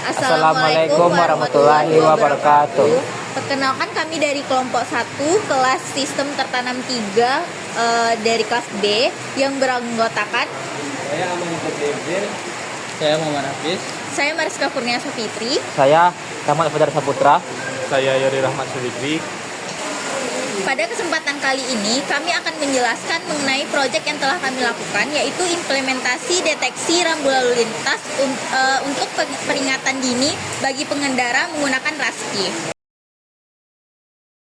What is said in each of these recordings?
Assalamualaikum warahmatullahi wabarakatuh. Perkenalkan kami dari kelompok 1 kelas sistem tertanam 3 dari kelas B yang beranggotakan Saya Aman Ibn. Saya Muhammad Hafiz. saya Mariska Kurniasa Fitri. Saya Rahmat Fadar Saputra. Saya Yori Rahmat Sufikri. Pada kesempatan kali ini kami akan menjelaskan mengenai proyek yang telah kami lakukan, yaitu implementasi deteksi rambu lalu lintas untuk peringatan dini bagi pengendara menggunakan RASKI.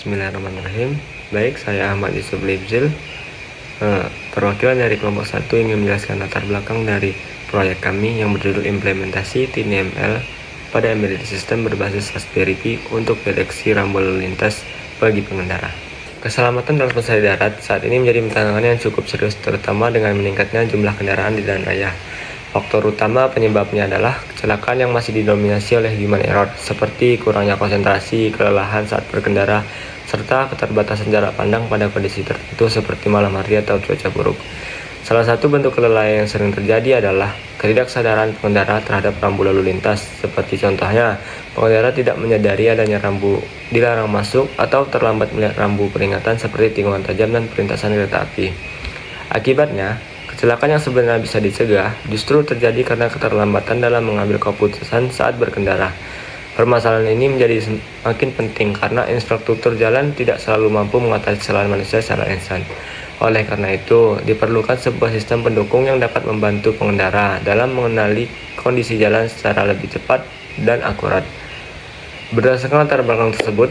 Bismillahirrahmanirrahim. Baik, saya Ahmad Yusuf Libzil, perwakilan dari kelompok 1 ingin menjelaskan latar belakang dari proyek kami yang berjudul implementasi TinyML pada embedded system berbasis Raspberry Pi untuk deteksi rambu lalu lintas bagi pengendara. Keselamatan transportasi darat saat ini menjadi tantangan yang cukup serius, terutama dengan meningkatnya jumlah kendaraan di jalan raya. Faktor utama penyebabnya adalah kecelakaan yang masih didominasi oleh human error, seperti kurangnya konsentrasi, kelelahan saat berkendara, serta keterbatasan jarak pandang pada kondisi tertentu seperti malam hari atau cuaca buruk. Salah satu bentuk kelelahan yang sering terjadi adalah ketidaksadaran pengendara terhadap rambu lalu lintas, seperti contohnya pengendara tidak menyadari adanya rambu dilarang masuk atau terlambat melihat rambu peringatan seperti tikungan tajam dan perlintasan kereta api. Akibatnya, kecelakaan yang sebenarnya bisa dicegah justru terjadi karena keterlambatan dalam mengambil keputusan saat berkendara. Permasalahan ini menjadi semakin penting karena infrastruktur jalan tidak selalu mampu mengatasi kesalahan manusia secara instan. Oleh karena itu, diperlukan sebuah sistem pendukung yang dapat membantu pengendara dalam mengenali kondisi jalan secara lebih cepat dan akurat. Berdasarkan latar belakang tersebut,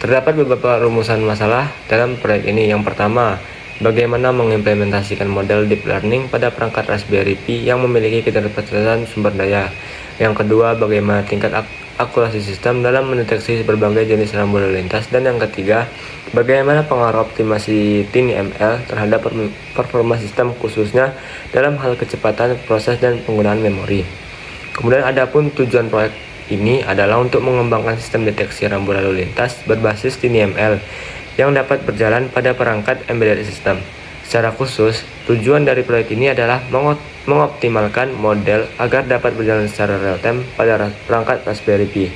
terdapat beberapa rumusan masalah dalam proyek ini. Yang pertama, bagaimana mengimplementasikan model deep learning pada perangkat Raspberry Pi yang memiliki keterbatasan sumber daya. Yang kedua, bagaimana tingkat akurasi sistem dalam mendeteksi berbagai jenis rambu lalu lintas. Dan yang ketiga, bagaimana pengaruh optimasi TinyML terhadap performa sistem, khususnya dalam hal kecepatan proses dan penggunaan memori. Kemudian adapun tujuan proyek ini adalah untuk mengembangkan sistem deteksi rambu lalu lintas berbasis TinyML yang dapat berjalan pada perangkat embedded system. Secara khusus, tujuan dari proyek ini adalah mengoptimalkan model agar dapat berjalan secara real-time pada perangkat Raspberry Pi,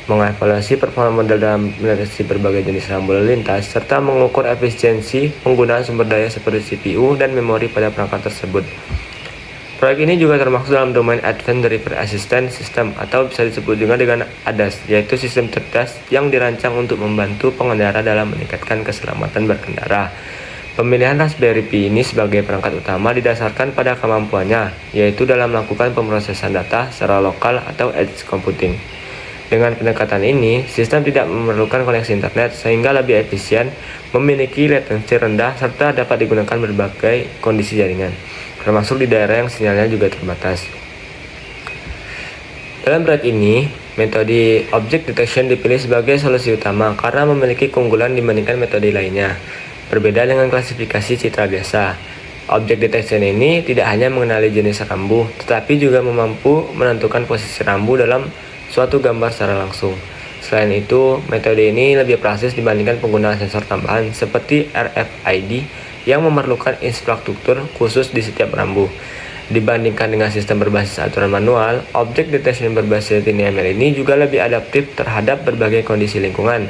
mengevaluasi performa model dalam mendeteksi berbagai jenis rambu lalu lintas, serta mengukur efisiensi penggunaan sumber daya seperti CPU dan memori pada perangkat tersebut. Proyek ini juga termasuk dalam domain Advanced Driver Assistance System atau bisa disebut juga dengan ADAS, yaitu sistem cerdas yang dirancang untuk membantu pengendara dalam meningkatkan keselamatan berkendara. Pemilihan Raspberry Pi ini sebagai perangkat utama didasarkan pada kemampuannya, yaitu dalam melakukan pemrosesan data secara lokal atau edge computing. Dengan pendekatan ini, sistem tidak memerlukan koneksi internet sehingga lebih efisien, memiliki latensi rendah, serta dapat digunakan berbagai kondisi jaringan, termasuk di daerah yang sinyalnya juga terbatas. Dalam proyek ini, metode object detection dipilih sebagai solusi utama karena memiliki keunggulan dibandingkan metode lainnya. Berbeda dengan klasifikasi citra biasa, object detection ini tidak hanya mengenali jenis rambu, tetapi juga mampu menentukan posisi rambu dalam suatu gambar secara langsung. Selain itu, metode ini lebih praktis dibandingkan penggunaan sensor tambahan seperti RFID yang memerlukan infrastruktur khusus di setiap rambu. Dibandingkan dengan sistem berbasis aturan manual, object detection berbasis TinyML ini juga lebih adaptif terhadap berbagai kondisi lingkungan,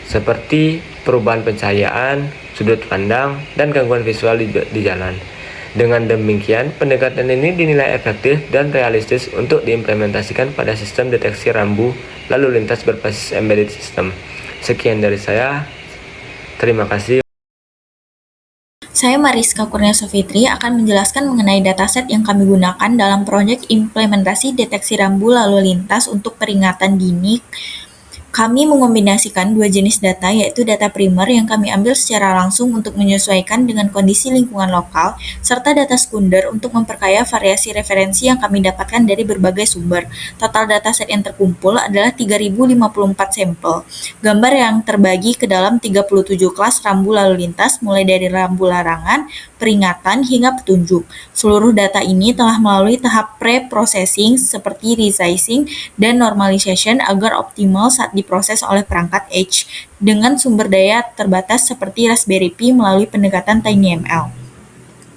seperti perubahan pencahayaan, sudut pandang, dan gangguan visual di jalan. Dengan demikian, pendekatan ini dinilai efektif dan realistis untuk diimplementasikan pada sistem deteksi rambu lalu lintas berbasis embedded system. Sekian dari saya. Terima kasih. Saya Mariska Kurniasa Fitri akan menjelaskan mengenai dataset yang kami gunakan dalam proyek implementasi deteksi rambu lalu lintas untuk peringatan dini. Kami mengombinasikan dua jenis data, yaitu data primer yang kami ambil secara langsung untuk menyesuaikan dengan kondisi lingkungan lokal, serta data sekunder untuk memperkaya variasi referensi yang kami dapatkan dari berbagai sumber. Total dataset yang terkumpul adalah 3054 sampel. Gambar yang terbagi ke dalam 37 kelas rambu lalu lintas, mulai dari rambu larangan, peringatan, hingga petunjuk. Seluruh data ini telah melalui tahap pre-processing seperti resizing dan normalization agar optimal saat diproses oleh perangkat edge dengan sumber daya terbatas seperti Raspberry Pi melalui pendekatan TinyML.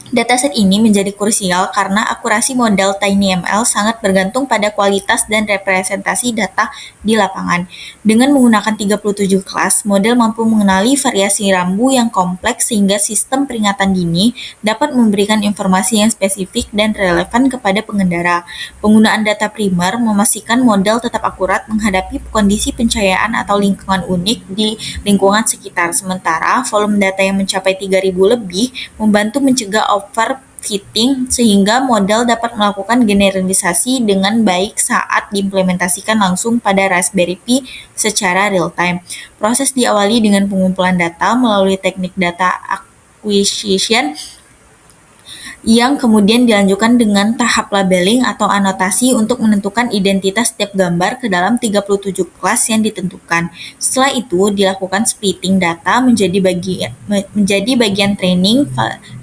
Dataset ini menjadi krusial karena akurasi model TinyML sangat bergantung pada kualitas dan representasi data di lapangan. Dengan menggunakan 37 kelas, model mampu mengenali variasi rambu yang kompleks sehingga sistem peringatan dini dapat memberikan informasi yang spesifik dan relevan kepada pengendara. Penggunaan data primer memastikan model tetap akurat menghadapi kondisi pencahayaan atau lingkungan unik di lingkungan sekitar. Sementara, volume data yang mencapai 3.000 lebih membantu mencegah overfitting sehingga model dapat melakukan generalisasi dengan baik saat diimplementasikan langsung pada Raspberry Pi secara real-time. Proses diawali dengan pengumpulan data melalui teknik data acquisition yang kemudian dilanjutkan dengan tahap labeling atau anotasi untuk menentukan identitas setiap gambar ke dalam 37 kelas yang ditentukan. Setelah itu, dilakukan splitting data menjadi bagian training,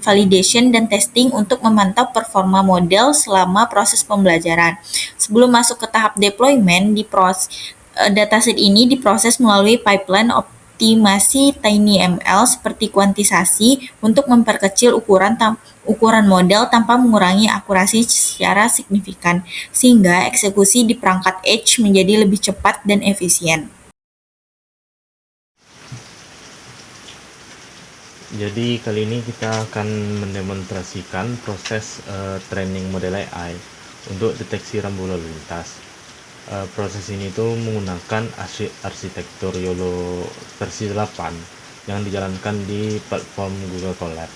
validation, dan testing untuk memantau performa model selama proses pembelajaran. Sebelum masuk ke tahap deployment, dataset ini diproses melalui pipeline optimasi TinyML seperti kuantisasi untuk memperkecil ukuran model tanpa mengurangi akurasi secara signifikan, sehingga eksekusi di perangkat edge menjadi lebih cepat dan efisien. Jadi kali ini kita akan mendemonstrasikan proses training model AI untuk deteksi rambu lalu lintas. Proses ini tuh menggunakan arsitektur YOLO versi 8 yang dijalankan di platform Google Colab.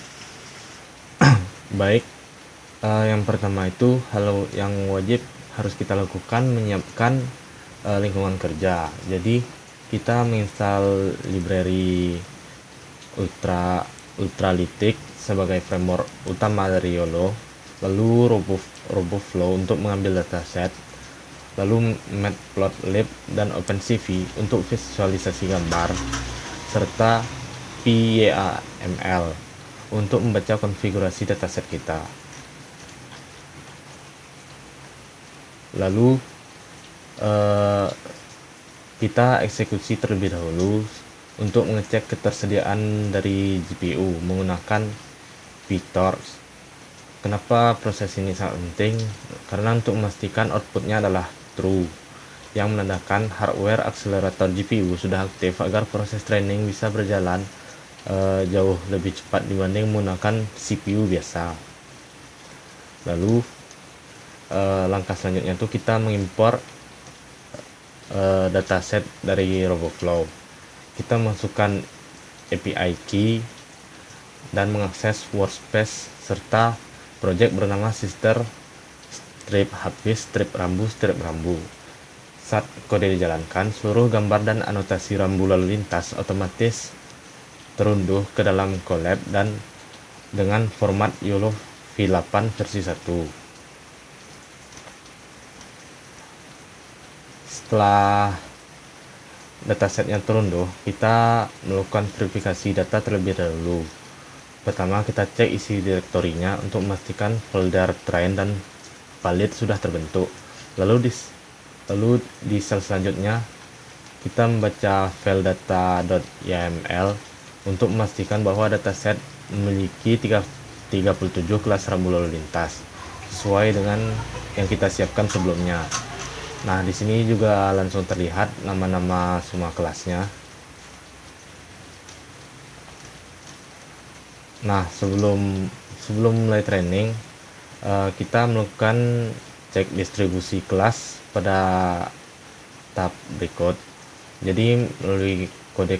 Baik, yang pertama itu yang wajib harus kita lakukan menyiapkan lingkungan kerja. Jadi kita menginstal library Ultralytic sebagai framework utama dari YOLO, lalu RoboFlow untuk mengambil dataset, lalu Matplotlib dan OpenCV untuk visualisasi gambar, serta PyAML untuk membaca konfigurasi dataset kita. Lalu kita eksekusi terlebih dahulu untuk mengecek ketersediaan dari GPU menggunakan PyTorch. Kenapa proses ini sangat penting? Karena untuk memastikan outputnya adalah true, yang menandakan hardware akselerator GPU sudah aktif agar proses training bisa berjalan jauh lebih cepat dibanding menggunakan CPU biasa. Lalu langkah selanjutnya itu kita mengimpor dataset dari RoboFlow. Kita masukkan API key dan mengakses workspace serta project bernama sister strip habis strip rambu. Saat kode dijalankan, seluruh gambar dan anotasi rambu lalu lintas otomatis terunduh ke dalam Colab dan dengan format YOLO v8 versi 1. Setelah datasetnya terunduh, kita melakukan verifikasi data terlebih dahulu. Pertama, kita cek isi direktorinya untuk memastikan folder train dan valid sudah terbentuk. Lalu di sel selanjutnya, kita membaca file data.yml untuk memastikan bahwa dataset memiliki 37 kelas rambu lalu lintas sesuai dengan yang kita siapkan sebelumnya. Nah, di sini juga langsung terlihat nama-nama semua kelasnya. Nah, sebelum mulai training, kita melakukan cek distribusi kelas pada tahap berikut. Jadi melalui kode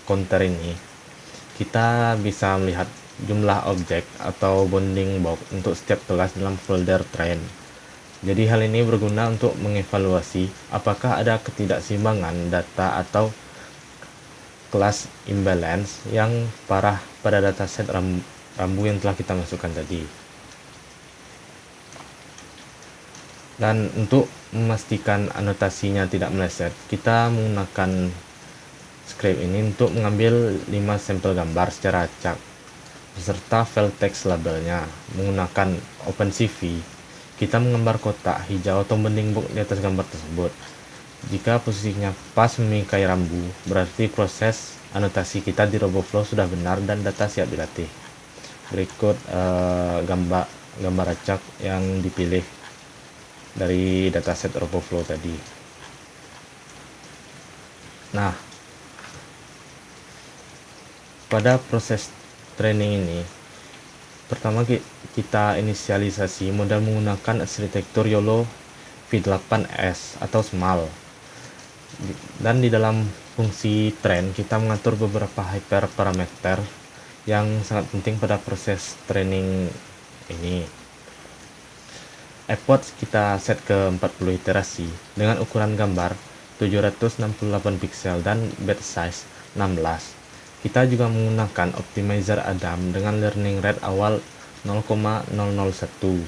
counter ini, kita bisa melihat jumlah objek atau bounding box untuk setiap kelas dalam folder train. Jadi hal ini berguna untuk mengevaluasi apakah ada ketidakseimbangan data atau kelas imbalance yang parah pada dataset rambu yang telah kita masukkan tadi. Dan untuk memastikan anotasinya tidak meleset, kita menggunakan script ini untuk mengambil 5 sampel gambar secara acak beserta file text labelnya. Menggunakan OpenCV, kita menggambar kotak hijau atau bounding box di atas gambar tersebut. Jika posisinya pas memingkai rambu, berarti proses anotasi kita di RoboFlow sudah benar dan data siap dilatih. Berikut gambar acak yang dipilih dari dataset RoboFlow tadi. Nah, pada proses training ini, pertama kita inisialisasi model menggunakan arsitektur YOLO V8S atau SMAL. Dan di dalam fungsi train kita mengatur beberapa hyperparameter yang sangat penting pada proses training ini. Effort kita set ke 40 iterasi dengan ukuran gambar 768 pixel dan batch size 16. Kita juga menggunakan optimizer Adam dengan learning rate awal 0,001.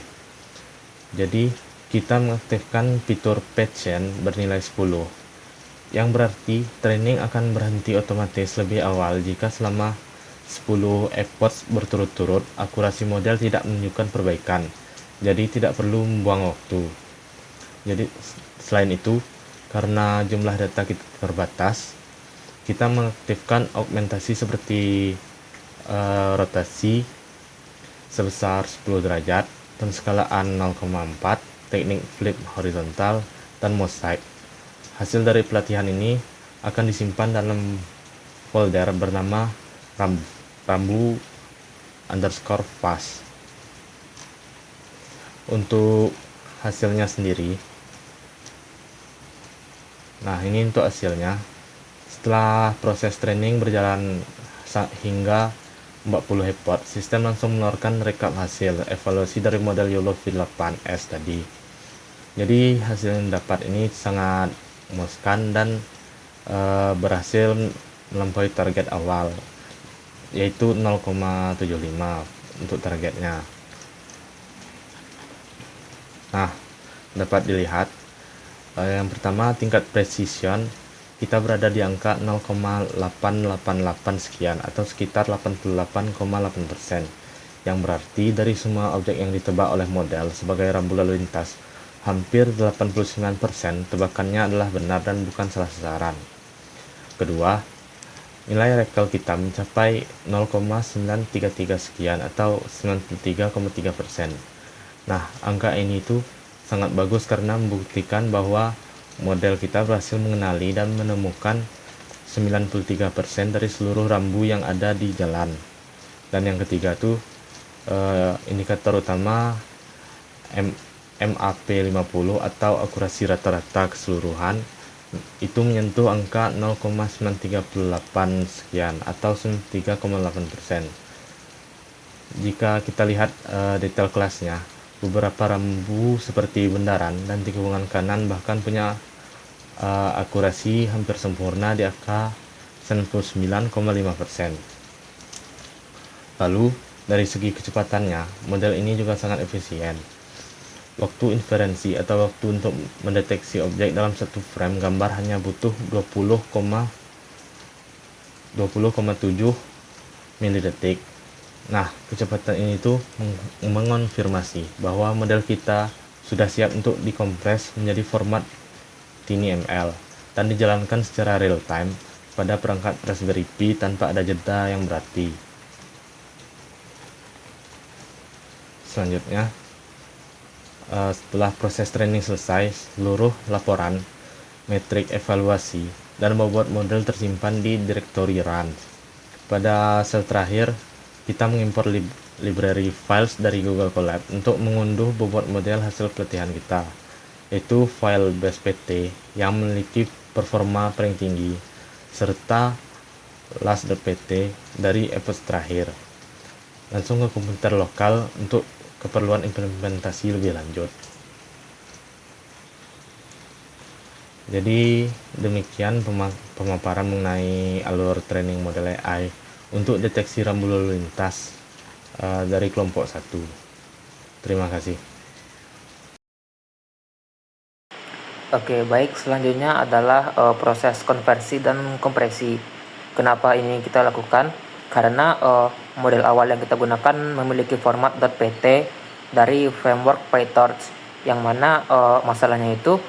Jadi kita mengaktifkan fitur patient bernilai 10, yang berarti training akan berhenti otomatis lebih awal jika selama 10 efforts berturut-turut akurasi model tidak menunjukkan perbaikan, jadi tidak perlu membuang waktu. Jadi selain itu, karena jumlah data kita terbatas, kita mengaktifkan augmentasi seperti rotasi sebesar 10 derajat, penskalaan 0,4, teknik flip horizontal, dan mosaic. Hasil dari pelatihan ini akan disimpan dalam folder bernama rambu_fast. Untuk hasilnya sendiri, nah ini untuk hasilnya. Setelah proses training berjalan hingga 40 effort, sistem langsung mengeluarkan rekap hasil evaluasi dari model YOLO V8S tadi. Jadi hasil yang dapat ini sangat memuaskan dan berhasil melampaui target awal, yaitu 0,75 untuk targetnya. Nah, dapat dilihat yang pertama, tingkat precision kita berada di angka 0,888 sekian atau sekitar 88,8%, yang berarti dari semua objek yang ditebak oleh model sebagai rambu lalu lintas, hampir 89% tebakannya adalah benar dan bukan salah sasaran. Kedua, nilai recall kita mencapai 0,933 sekian atau 93,3%. Nah, angka ini itu sangat bagus karena membuktikan bahwa model kita berhasil mengenali dan menemukan 93% dari seluruh rambu yang ada di jalan. Dan yang ketiga tuh indikator utama MAP50 atau akurasi rata-rata keseluruhan itu menyentuh angka 0,938 sekian atau 93,8%. Jika kita lihat detail kelasnya, beberapa rambu seperti bendaran dan tikungan kanan bahkan punya akurasi hampir sempurna di angka 99,5%. Lalu dari segi kecepatannya, model ini juga sangat efisien. Waktu inferensi atau waktu untuk mendeteksi objek dalam satu frame gambar hanya butuh 20,7 milidetik. Nah, kecepatan ini tuh mengonfirmasi bahwa model kita sudah siap untuk dikompres menjadi format TinyML dan dijalankan secara real time pada perangkat Raspberry Pi tanpa ada jeda yang berarti. Selanjutnya, setelah proses training selesai, seluruh laporan, metrik evaluasi, dan bobot model tersimpan di direktori run. Pada sel terakhir, kita mengimpor library files dari Google Colab untuk mengunduh bobot model hasil pelatihan kita, yaitu file base.pt yang memiliki performa paling tinggi, serta last.pt dari episode terakhir, langsung ke komputer lokal untuk keperluan implementasi lebih lanjut. Jadi demikian pemaparan mengenai alur training model AI untuk deteksi rambu lalu lintas dari kelompok 1. Terima kasih. Oke, baik. Selanjutnya adalah proses konversi dan kompresi. Kenapa ini kita lakukan? Karena model awal yang kita gunakan memiliki format .pt dari framework PyTorch, yang mana masalahnya itu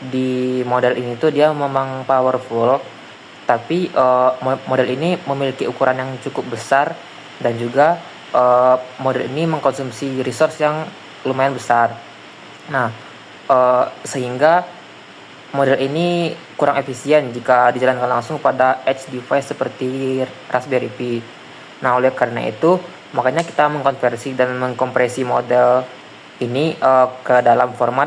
di model ini tuh dia memang powerful, tapi model ini memiliki ukuran yang cukup besar dan juga model ini mengkonsumsi resource yang lumayan besar. Nah, sehingga model ini kurang efisien jika dijalankan langsung pada edge device seperti Raspberry Pi. Nah, oleh karena itu, makanya kita mengkonversi dan mengkompresi model ini ke dalam format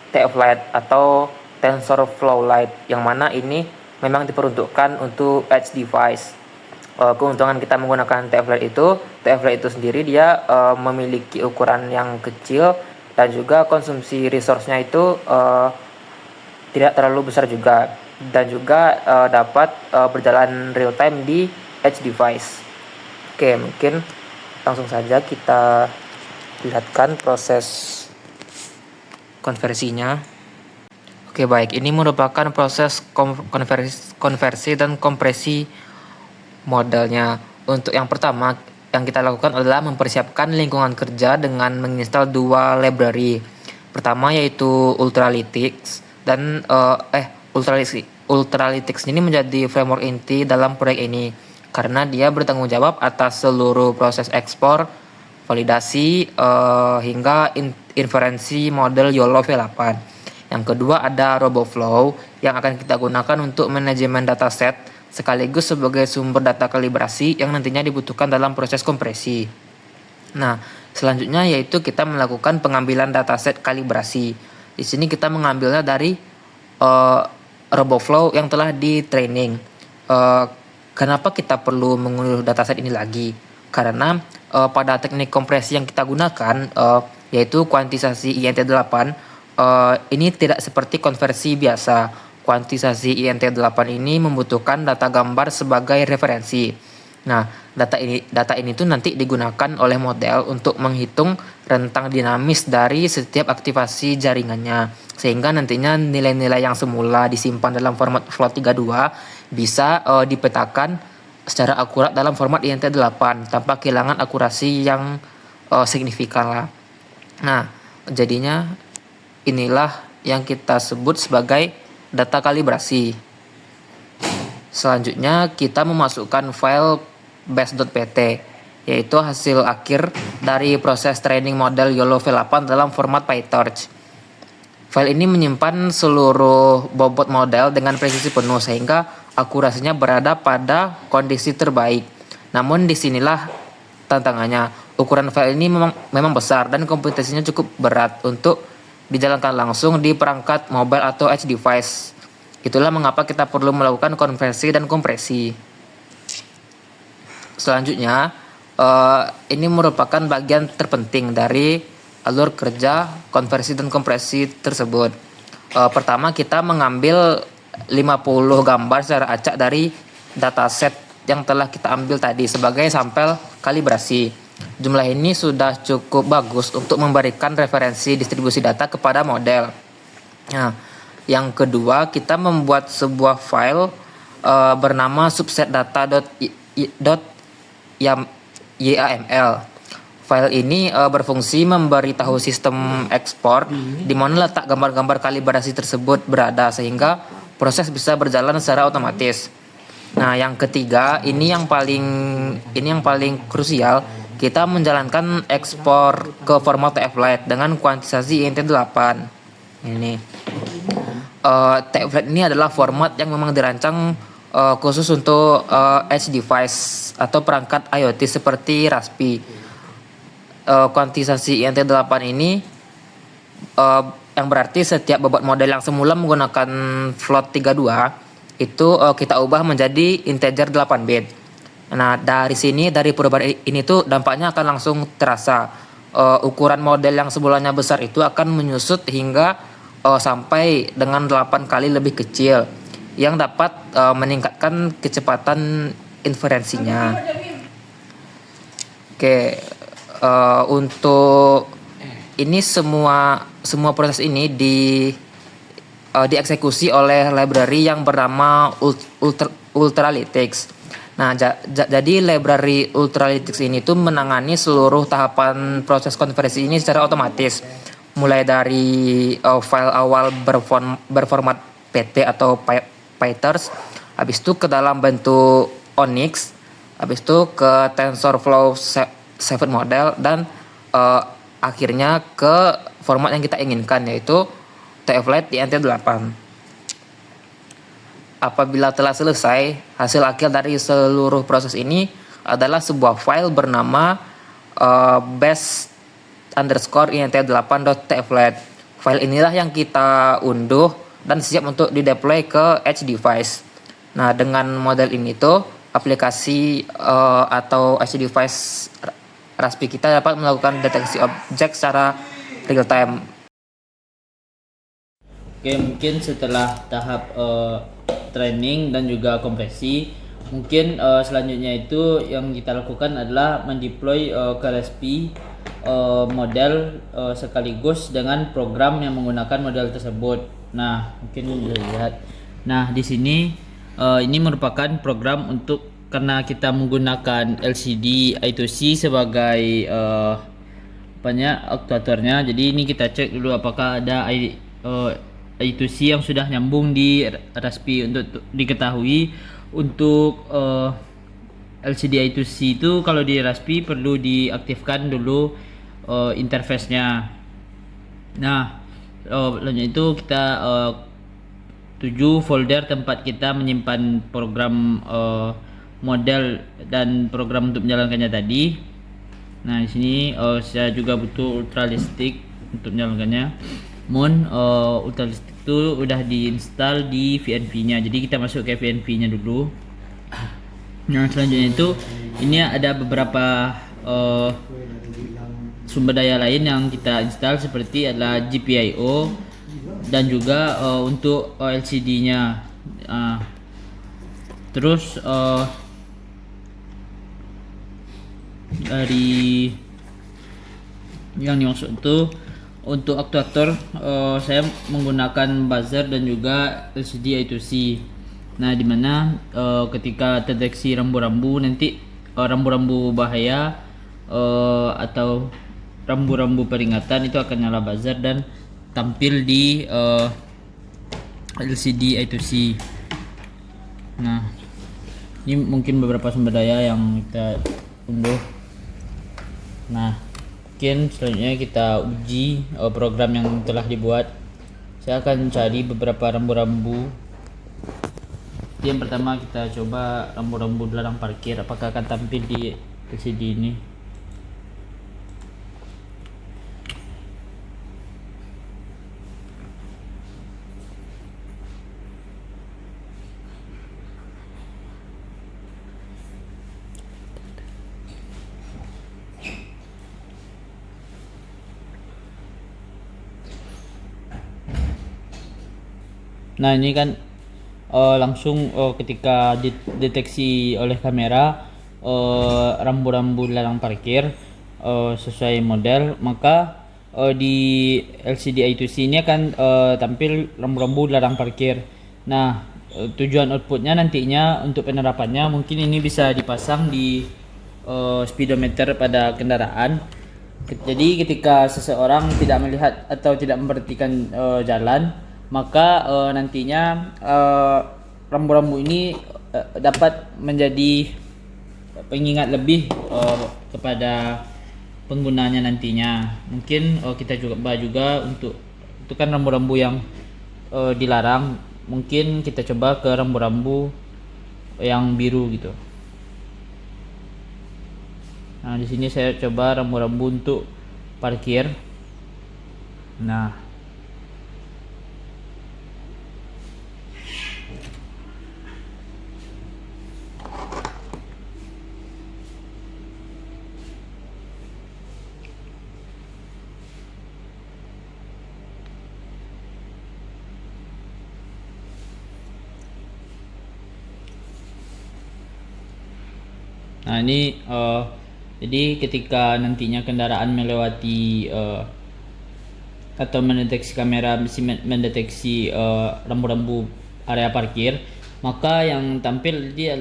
.tflite atau TensorFlow Lite, yang mana ini memang diperuntukkan untuk edge device. Keuntungan kita menggunakan TFLite itu sendiri dia memiliki ukuran yang kecil dan juga konsumsi resource-nya itu tidak terlalu besar juga, dan juga dapat berjalan real time di edge device. Oke, mungkin langsung saja kita lihatkan proses konversinya. Oke, baik, ini merupakan proses konversi dan kompresi modelnya. Untuk yang pertama yang kita lakukan adalah mempersiapkan lingkungan kerja dengan menginstal dua library. Pertama yaitu Ultralytics dan Ultralytics ini menjadi framework inti dalam proyek ini karena dia bertanggung jawab atas seluruh proses ekspor, validasi hingga inferensi model YOLO V8. Yang kedua ada RoboFlow yang akan kita gunakan untuk manajemen dataset sekaligus sebagai sumber data kalibrasi yang nantinya dibutuhkan dalam proses kompresi. Nah, selanjutnya yaitu kita melakukan pengambilan dataset kalibrasi. Di sini kita mengambilnya dari RoboFlow yang telah di training. Kenapa kita perlu mengunduh dataset ini lagi? Karena pada teknik kompresi yang kita gunakan yaitu kuantisasi INT8 ini tidak seperti konversi biasa. Kuantisasi INT8 ini membutuhkan data gambar sebagai referensi. Nah, data ini tuh nanti digunakan oleh model untuk menghitung rentang dinamis dari setiap aktivasi jaringannya, sehingga nantinya nilai-nilai yang semula disimpan dalam format float32 bisa dipetakan secara akurat dalam format INT8 tanpa kehilangan akurasi yang signifikan lah. Nah, jadinya inilah yang kita sebut sebagai data kalibrasi. Selanjutnya kita memasukkan file base.pt, yaitu hasil akhir dari proses training model YOLO V8 dalam format PyTorch. File ini menyimpan seluruh bobot model dengan presisi penuh sehingga akurasinya berada pada kondisi terbaik. Namun disinilah tantangannya. Ukuran file ini memang besar dan komputasinya cukup berat untuk dijalankan langsung di perangkat mobile atau edge device. Itulah mengapa kita perlu melakukan konversi dan kompresi. Selanjutnya, ini merupakan bagian terpenting dari alur kerja konversi dan kompresi tersebut. Pertama, kita mengambil 50 gambar secara acak dari dataset yang telah kita ambil tadi sebagai sampel kalibrasi. Jumlah ini sudah cukup bagus untuk memberikan referensi distribusi data kepada model. Nah, yang kedua kita membuat sebuah file bernama subset.data.yaml. File ini berfungsi memberitahu sistem ekspor di mana letak gambar-gambar kalibrasi tersebut berada sehingga proses bisa berjalan secara otomatis. Nah, yang ketiga ini yang paling krusial. Kita menjalankan ekspor ke format TFLite dengan kuantisasi INT8. Ini TFLite ini adalah format yang memang dirancang khusus untuk edge device atau perangkat IoT seperti Raspi. Kuantisasi INT8 ini yang berarti setiap bobot model yang semula menggunakan float32 itu kita ubah menjadi integer 8 bit. Nah, dari perubahan ini tuh dampaknya akan langsung terasa. Ukuran model yang semulanya besar itu akan menyusut hingga sampai dengan 8 kali lebih kecil yang dapat meningkatkan kecepatan inferensinya. Oke, untuk ini semua proses ini dieksekusi oleh library yang bernama Ultralytics. Nah, jadi library Ultralytics ini tuh menangani seluruh tahapan proses konversi ini secara otomatis. Mulai dari file awal berformat PT atau PyTorch, habis itu ke dalam bentuk Onyx, habis itu ke TensorFlow 7 model, dan akhirnya ke format yang kita inginkan, yaitu TF-Lite di NT8. Apabila telah selesai, hasil akhir dari seluruh proses ini adalah sebuah file bernama base_int8.tflite. File inilah yang kita unduh dan siap untuk di-deploy ke edge device. Nah, dengan model ini tuh aplikasi atau edge device Raspi kita dapat melakukan deteksi objek secara real time. Oke, mungkin setelah tahap training dan juga kompresi, mungkin selanjutnya itu yang kita lakukan adalah mendeploy ke Raspi model sekaligus dengan program yang menggunakan model tersebut. Nah, mungkin bisa dilihat. Nah, di sini ini merupakan program untuk, karena kita menggunakan LCD I2C sebagai aktuatornya. Jadi ini kita cek dulu apakah ada I2C yang sudah nyambung di Raspi. Untuk diketahui, untuk LCD I2C itu kalau di Raspi perlu diaktifkan dulu interface-nya. Nah, selanjutnya itu kita tuju folder tempat kita menyimpan program model dan program untuk menjalankannya tadi. Nah, di sini saya juga butuh Ultralistic untuk menjalankannya. Ultralistic itu udah diinstal di VNV-nya. Jadi kita masuk ke VNV-nya dulu. Nah, selanjutnya itu ini ada beberapa sumber daya lain yang kita install, seperti adalah GPIO dan juga untuk LCD-nya. Terus dari yang dimaksud itu untuk aktuator, saya menggunakan buzzer dan juga LCD I2C. Nah, dimana ketika terdeteksi rambu-rambu, nanti rambu-rambu bahaya atau rambu-rambu peringatan itu akan nyala buzzer dan tampil di LCD I2C. Nah, ini mungkin beberapa sumber daya yang kita unduh. Nah, mungkin selanjutnya kita uji program yang telah dibuat. Saya akan cari beberapa rambu-rambu. Yang pertama kita coba rambu-rambu dilarang parkir, apakah akan tampil di LCD ini. Nah, ini kan langsung ketika dideteksi oleh kamera rambu-rambu dilarang parkir sesuai model, maka di LCD I2C ini akan tampil rambu-rambu dilarang parkir. Nah, tujuan outputnya nantinya untuk penerapannya mungkin ini bisa dipasang di speedometer pada kendaraan. Jadi ketika seseorang tidak melihat atau tidak memperhatikan jalan, maka nantinya rambu-rambu ini dapat menjadi pengingat lebih kepada penggunanya nantinya. Mungkin kita juga untuk itu kan rambu-rambu yang dilarang, mungkin kita coba ke rambu-rambu yang biru gitu. Nah, di sini saya coba rambu-rambu untuk parkir. Nah, ini jadi ketika nantinya kendaraan melewati atau mendeteksi kamera mendeteksi rambu-rambu area parkir, maka yang tampil di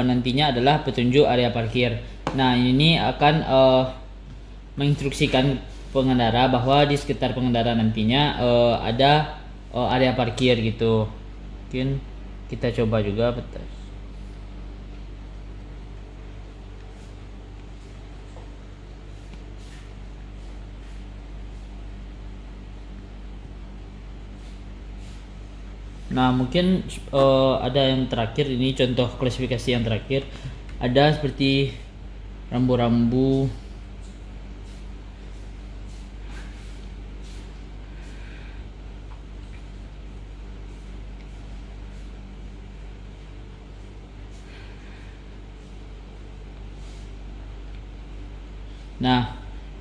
nantinya adalah petunjuk area parkir. Nah, ini akan menginstruksikan pengendara bahwa di sekitar pengendara nantinya ada area parkir gitu. Mungkin kita coba juga Nah, mungkin ada yang terakhir, ini contoh klasifikasi yang terakhir. Ada seperti rambu-rambu. Nah,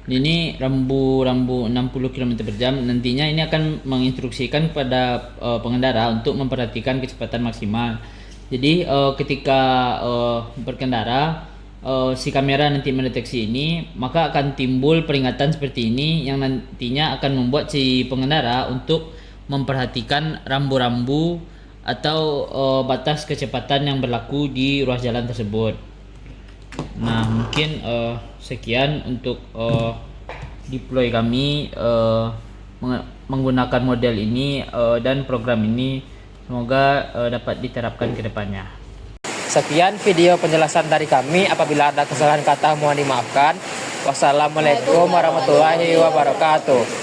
ini rambu-rambu 60 km per jam. Nantinya ini akan menginstruksikan kepada pengendara untuk memperhatikan kecepatan maksimal. Jadi ketika berkendara, si kamera nanti mendeteksi ini, maka akan timbul peringatan seperti ini yang nantinya akan membuat si pengendara untuk memperhatikan rambu-rambu atau batas kecepatan yang berlaku di ruas jalan tersebut. Nah, mungkin sekian untuk deploy kami menggunakan model ini dan program ini. Semoga dapat diterapkan ke depannya. Sekian video penjelasan dari kami. Apabila ada kesalahan kata mohon dimaafkan. Wassalamualaikum warahmatullahi wabarakatuh.